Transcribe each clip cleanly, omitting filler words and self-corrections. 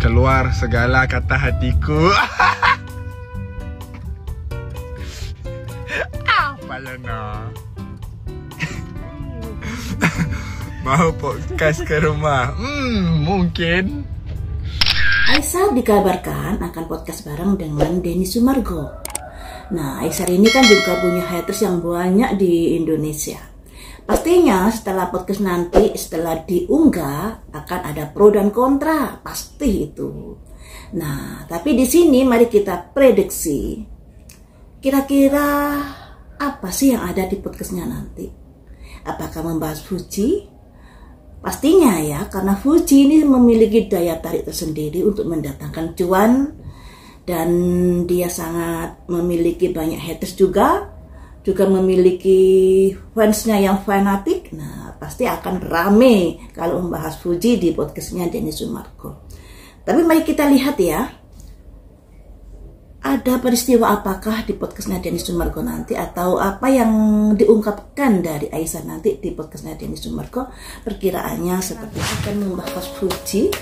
keluar segala kata hatiku. Apa Lena? Mau podcast ke rumah? Mungkin. Aisyah dikabarkan akan podcast bareng dengan Denny Sumargo. Nah, Aisyah ini kan juga punya haters yang banyak di Indonesia. Pastinya setelah podcast nanti, setelah diunggah, akan ada pro dan kontra, pasti itu. Nah, tapi di sini mari kita prediksi. Kira-kira apa sih yang ada di podcastnya nanti? Apakah membahas Fuji? Pastinya ya, karena Fuji ini memiliki daya tarik tersendiri untuk mendatangkan cuan. Dan dia sangat memiliki banyak haters juga memiliki fansnya yang fanatik. Nah, pasti akan rame kalau membahas Fuji di podcastnya Denny Sumargo. Tapi mari kita lihat ya, ada peristiwa apakah di podcastnya Denny Sumargo nanti, atau apa yang diungkapkan dari Aisyah nanti di podcastnya Denny Sumargo. Perkiraannya seperti akan membahas Fuji.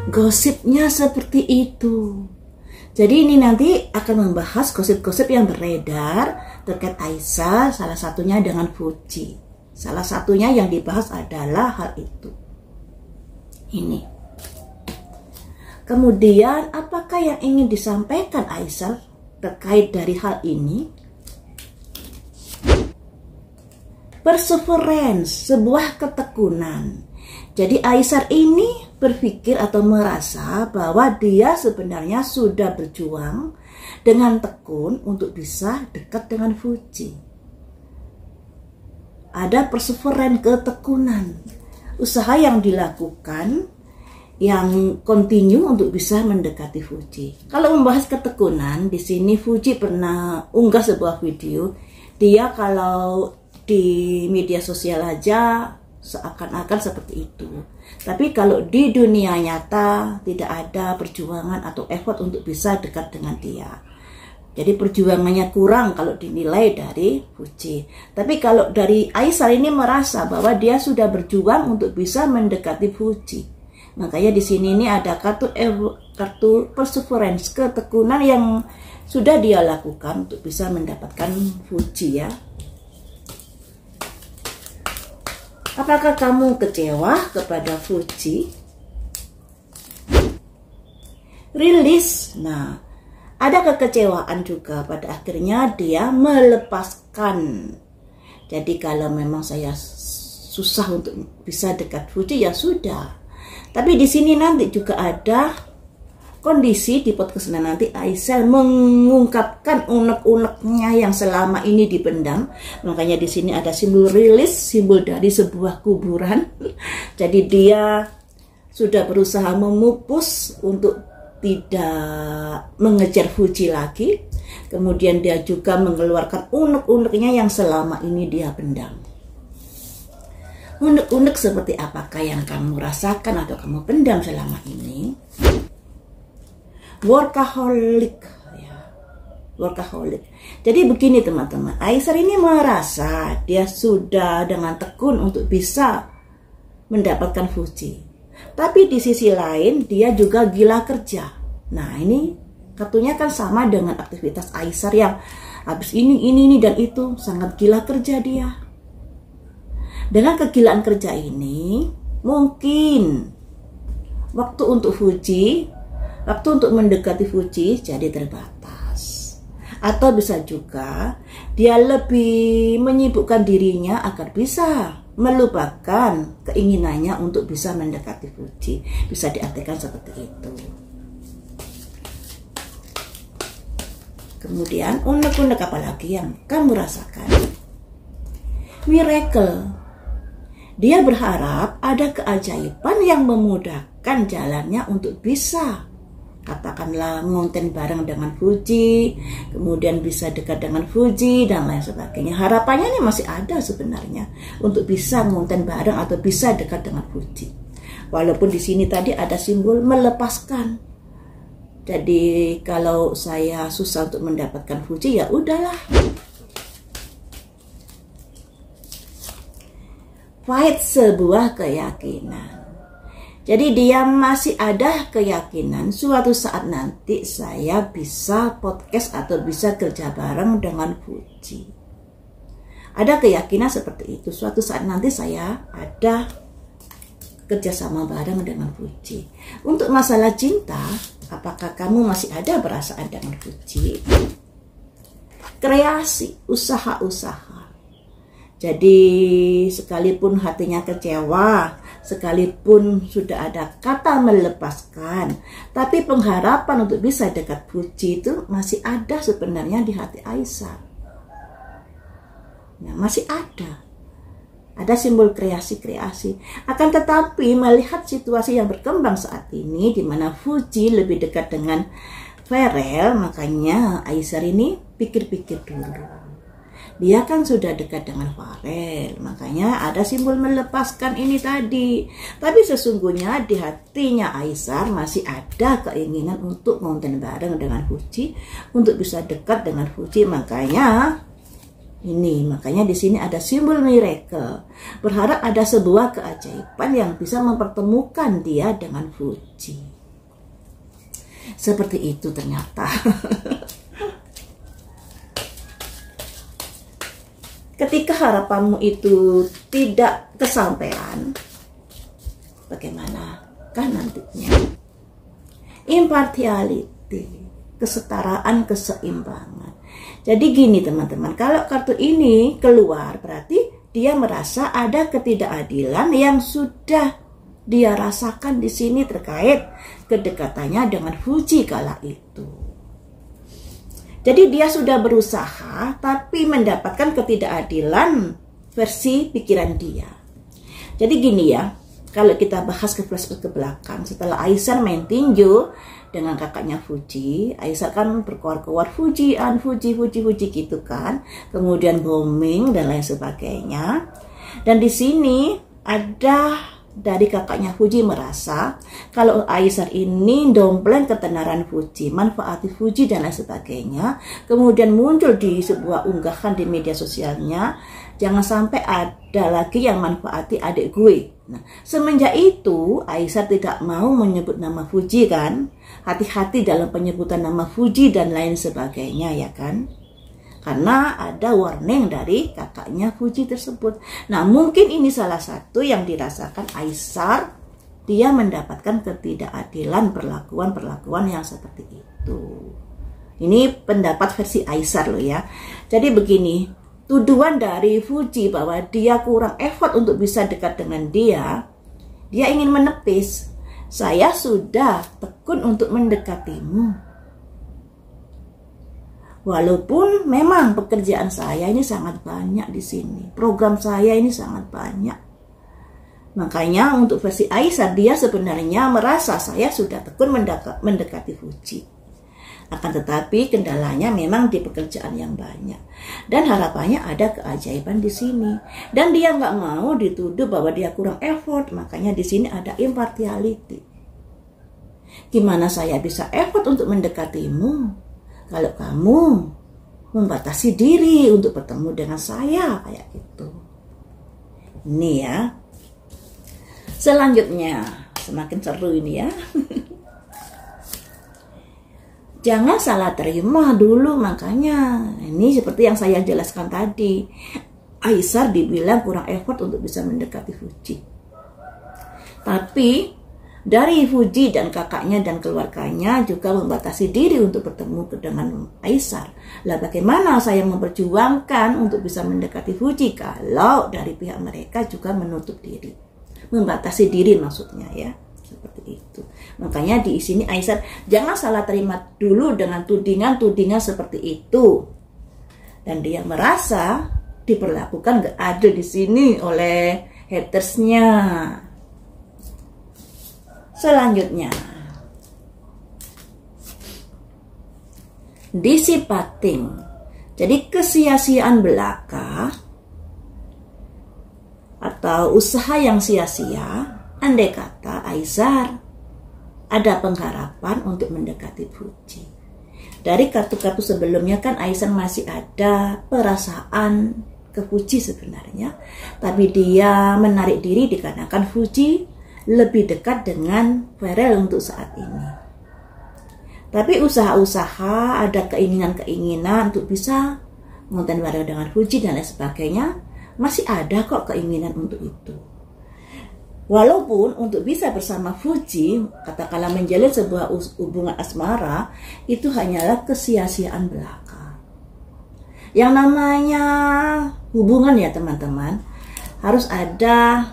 Gosipnya seperti itu. Jadi ini nanti akan membahas gosip-gosip yang beredar terkait Aisyah, salah satunya dengan Fuji. Salah satunya yang dibahas adalah hal itu. Ini. Kemudian apakah yang ingin disampaikan Aisyah terkait dari hal ini? Perseverance, sebuah ketekunan. Jadi Aisyah ini berpikir atau merasa bahwa dia sebenarnya sudah berjuang dengan tekun untuk bisa dekat dengan Fuji. Ada perseverance, ketekunan, usaha yang dilakukan, yang continue untuk bisa mendekati Fuji. Kalau membahas ketekunan, di sini Fuji pernah unggah sebuah video. Dia kalau di media sosial aja seakan-akan seperti itu. Tapi kalau di dunia nyata tidak ada perjuangan atau effort untuk bisa dekat dengan dia. Jadi perjuangannya kurang kalau dinilai dari Fuji. Tapi kalau dari Aisyah ini merasa bahwa dia sudah berjuang untuk bisa mendekati Fuji. Makanya di sini ini ada kartu perseverance, ketekunan yang sudah dia lakukan untuk bisa mendapatkan Fuji ya. Apakah kamu kecewa kepada Fuji? Rilis. Nah, ada kekecewaan juga, pada akhirnya dia melepaskan. Jadi kalau memang saya susah untuk bisa dekat Fuji ya sudah. Tapi di sini nanti juga ada kondisi di podcast nanti Aisyah mengungkapkan unek-uneknya yang selama ini dipendam. Makanya di sini ada simbol rilis, simbol dari sebuah kuburan. Jadi dia sudah berusaha memupus untuk tidak mengejar Fuji lagi. Kemudian dia juga mengeluarkan unek-uneknya yang selama ini dia pendam. Unek-unek seperti apakah yang kamu rasakan atau kamu pendam selama ini? Workaholic ya. Workaholic. Jadi begini teman-teman, Aisyah ini merasa dia sudah dengan tekun untuk bisa mendapatkan Fuji. Tapi di sisi lain dia juga gila kerja. Nah ini kartunya kan sama dengan aktivitas Aisyah yang habis ini dan itu, sangat gila kerja dia. Dengan kegilaan kerja ini, mungkin waktu untuk Fuji, waktu untuk mendekati Fuji jadi terbatas. Atau bisa juga dia lebih menyibukkan dirinya agar bisa melupakan keinginannya untuk bisa mendekati Fuji. Bisa diartikan seperti itu. Kemudian unek-unek apa lagi yang kamu rasakan? Miracle. Dia berharap ada keajaiban yang memudahkan jalannya untuk bisa, katakanlah, ngonten bareng dengan Fuji, kemudian bisa dekat dengan Fuji dan lain sebagainya. Harapannya ini masih ada sebenarnya untuk bisa ngonten bareng atau bisa dekat dengan Fuji. Walaupun di sini tadi ada simbol melepaskan. Jadi kalau saya susah untuk mendapatkan Fuji ya udahlah. fight sebuah keyakinan. Jadi dia masih ada keyakinan suatu saat nanti saya bisa podcast atau bisa kerja bareng dengan Fuji. Ada keyakinan seperti itu, suatu saat nanti saya ada kerjasama bareng dengan Fuji. Untuk masalah cinta, apakah kamu masih ada perasaan dengan Fuji? Kreasi, usaha-usaha. Jadi sekalipun hatinya kecewa, sekalipun sudah ada kata melepaskan, tapi pengharapan untuk bisa dekat Fuji itu masih ada sebenarnya di hati Aisar. Nah, masih ada. Ada simbol kreasi-kreasi. Akan tetapi melihat situasi yang berkembang saat ini, di mana Fuji lebih dekat dengan Farel, makanya Aisar ini pikir-pikir dulu. Dia kan sudah dekat dengan Farel, makanya ada simbol melepaskan ini tadi. Tapi sesungguhnya di hatinya Aisar masih ada keinginan untuk konten bareng dengan Fuji, untuk bisa dekat dengan Fuji. Makanya di sini ada simbol miracle. Berharap ada sebuah keajaiban yang bisa mempertemukan dia dengan Fuji. Seperti itu ternyata. Ketika harapanmu itu tidak kesampaian, bagaimana kan nantinya? Impartiality, kesetaraan, keseimbangan. Jadi gini teman-teman, kalau kartu ini keluar berarti dia merasa ada ketidakadilan yang sudah dia rasakan di sini terkait kedekatannya dengan Fuji kala itu. Jadi dia sudah berusaha tapi mendapatkan ketidakadilan versi pikiran dia. Jadi gini ya, kalau kita bahas ke flashback ke belakang, setelah Aisar main tinju dengan kakaknya Fuji, Aisar kan berkoar-koar Fuji gitu kan, kemudian booming dan lain sebagainya. Dan di sini ada dari kakaknya Fuji merasa kalau Aisar ini dompleng ketenaran Fuji, manfaati Fuji dan lain sebagainya. Kemudian muncul di sebuah unggahan di media sosialnya, jangan sampai ada lagi yang manfaati adik gue. Nah, semenjak itu Aisar tidak mau menyebut nama Fuji kan, hati-hati dalam penyebutan nama Fuji dan lain sebagainya ya kan. Karena ada warning dari kakaknya Fuji tersebut. Nah, mungkin ini salah satu yang dirasakan Aisar. Dia mendapatkan ketidakadilan perlakuan yang seperti itu. Ini pendapat versi Aisar loh ya. Jadi begini, tuduhan dari Fuji bahwa dia kurang effort untuk bisa dekat dengan dia ingin menepis. Saya sudah tekun untuk mendekatimu. Walaupun memang pekerjaan saya ini sangat banyak di sini, program saya ini sangat banyak. Makanya untuk versi Aisar, dia sebenarnya merasa saya sudah tekun mendekati Fuji. Akan tetapi kendalanya memang di pekerjaan yang banyak. Dan harapannya ada keajaiban di sini. Dan dia nggak mau dituduh bahwa dia kurang effort, makanya di sini ada impartiality. Gimana saya bisa effort untuk mendekatimu kalau kamu membatasi diri untuk bertemu dengan saya kayak gitu. Ini ya. Selanjutnya, semakin seru ini ya. Jangan salah terima dulu, makanya ini seperti yang saya jelaskan tadi. Aisar dibilang kurang effort untuk bisa mendekati Fuji. Tapi dari Fuji dan kakaknya dan keluarganya juga membatasi diri untuk bertemu dengan Aisar. Lah bagaimana saya memperjuangkan untuk bisa mendekati Fuji kalau dari pihak mereka juga menutup diri, membatasi diri maksudnya ya, seperti itu. Makanya di sini Aisar jangan salah terima dulu dengan tudingan-tudingan seperti itu. Dan dia merasa diperlakukan gak adil di sini oleh hatersnya. Selanjutnya, dissipating. Jadi kesia-siaan belaka atau usaha yang sia-sia. Andai kata Aisar ada pengharapan untuk mendekati Fuji. Dari kartu-kartu sebelumnya kan Aisar masih ada perasaan ke Fuji sebenarnya, tapi dia menarik diri dikarenakan Fuji lebih dekat dengan Pharrell untuk saat ini. Tapi usaha-usaha, ada keinginan-keinginan untuk bisa ngonten bareng dengan Fuji dan lain sebagainya, masih ada kok keinginan untuk itu. Walaupun untuk bisa bersama Fuji, katakanlah menjalin sebuah hubungan asmara, itu hanyalah kesia-siaan belaka. Yang namanya hubungan ya teman-teman, harus ada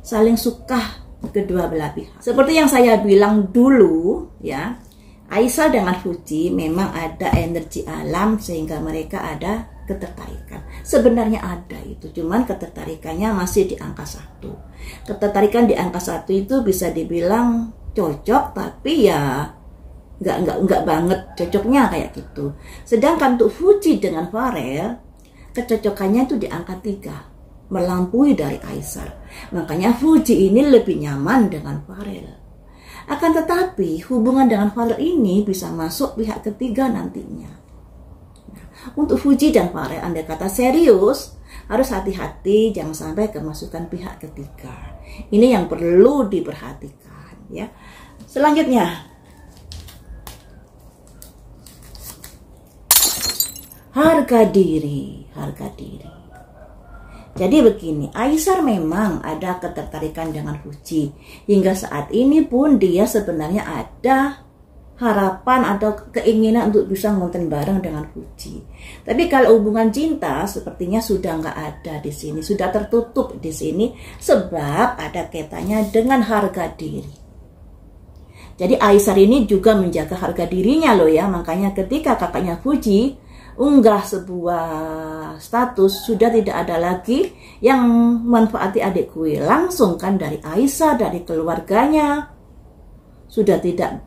saling suka kedua belah pihak. Seperti yang saya bilang dulu ya, Aisyah dengan Fuji memang ada energi alam sehingga mereka ada ketertarikan. Sebenarnya ada itu, cuman ketertarikannya masih di angka 1. Ketertarikan di angka 1 itu bisa dibilang cocok, tapi ya nggak banget cocoknya kayak gitu. Sedangkan untuk Fuji dengan Pharrell, kecocokannya itu di angka 3, melampaui dari Aisyah. Makanya Fuji ini lebih nyaman dengan Pharrell. Akan tetapi hubungan dengan Pharrell ini bisa masuk pihak ketiga nantinya. Untuk Fuji dan Pharrell, andai kata serius, harus hati-hati jangan sampai kemasukan pihak ketiga. Ini yang perlu diperhatikan ya. Selanjutnya, harga diri. Jadi begini, Aisyah memang ada ketertarikan dengan Fuji. Hingga saat ini pun dia sebenarnya ada harapan atau keinginan untuk bisa ngonten bareng dengan Fuji. Tapi kalau hubungan cinta sepertinya sudah nggak ada di sini, sudah tertutup di sini sebab ada kaitannya dengan harga diri. Jadi Aisyah ini juga menjaga harga dirinya loh ya, makanya ketika kakaknya Fuji unggah sebuah status, sudah tidak ada lagi yang manfaati adik kue, langsung kan dari Aisyah, dari keluarganya, sudah tidak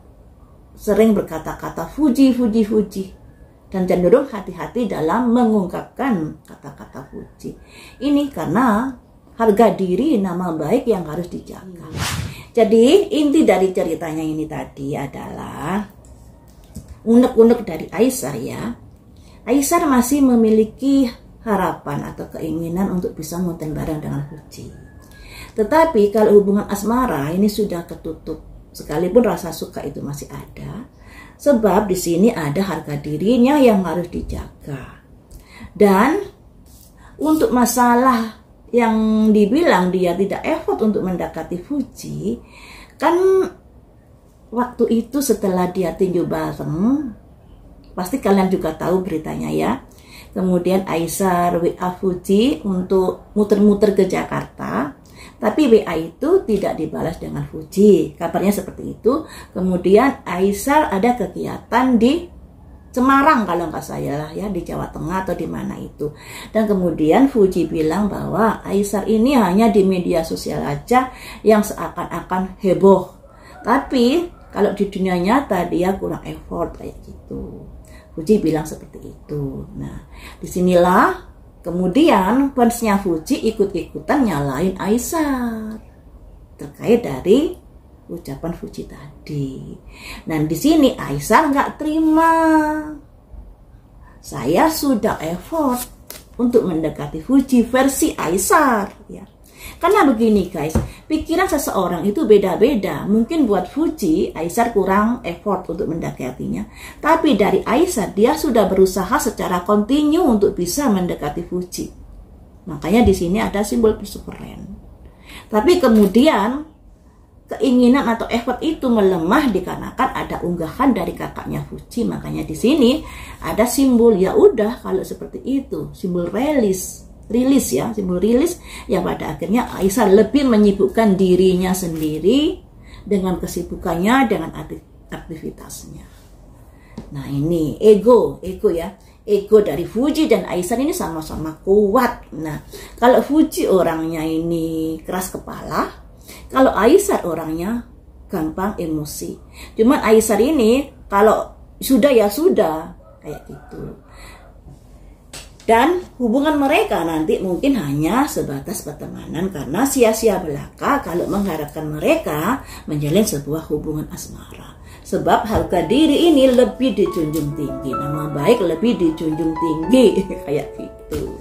sering berkata-kata Fuji, dan cenderung hati-hati dalam mengungkapkan kata-kata Fuji. Ini karena harga diri, nama baik yang harus dijaga. Jadi inti dari ceritanya ini tadi adalah unek-unek dari Aisyah ya. Aisyah masih memiliki harapan atau keinginan untuk bisa ngonten bareng dengan Fuji. Tetapi kalau hubungan asmara ini sudah ketutup. Sekalipun rasa suka itu masih ada, sebab di sini ada harga dirinya yang harus dijaga. Dan untuk masalah yang dibilang dia tidak effort untuk mendekati Fuji, kan waktu itu setelah dia tinju bareng, pasti kalian juga tahu beritanya ya. Kemudian Aisyah WA Fuji untuk muter-muter ke Jakarta. Tapi WA itu tidak dibalas dengan Fuji. Kabarnya seperti itu. Kemudian Aisyah ada kegiatan di Semarang kalau nggak salah ya, di Jawa Tengah atau di mana itu. Dan kemudian Fuji bilang bahwa Aisyah ini hanya di media sosial aja yang seakan-akan heboh. Tapi kalau di dunia nyata dia kurang effort kayak gitu. Fuji bilang seperti itu. Nah, disinilah kemudian fansnya Fuji ikut-ikutan nyalain Aisyah terkait dari ucapan Fuji tadi. Nah di sini Aisyah nggak terima. Saya sudah effort untuk mendekati Fuji versi Aisyah ya. Karena begini guys, pikiran seseorang itu beda-beda. Mungkin buat Fuji, Aisyah kurang effort untuk mendekatinya. Tapi dari Aisyah, dia sudah berusaha secara kontinu untuk bisa mendekati Fuji. Makanya di sini ada simbol perseveren. Tapi kemudian keinginan atau effort itu melemah dikarenakan ada unggahan dari kakaknya Fuji. Makanya di sini ada simbol ya udah kalau seperti itu, simbol rilis ya, simbol rilis yang pada akhirnya Aisyah lebih menyibukkan dirinya sendiri dengan kesibukannya, dengan aktivitasnya. Nah ini ego ya, ego dari Fuji dan Aisyah ini sama-sama kuat. Nah kalau Fuji orangnya ini keras kepala, kalau Aisyah orangnya gampang emosi. Cuman Aisyah ini kalau sudah ya sudah kayak gitu. Dan hubungan mereka nanti mungkin hanya sebatas pertemanan karena sia-sia belaka kalau mengharapkan mereka menjalin sebuah hubungan asmara. Sebab harga diri ini lebih dijunjung tinggi, nama baik lebih dijunjung tinggi kayak gitu.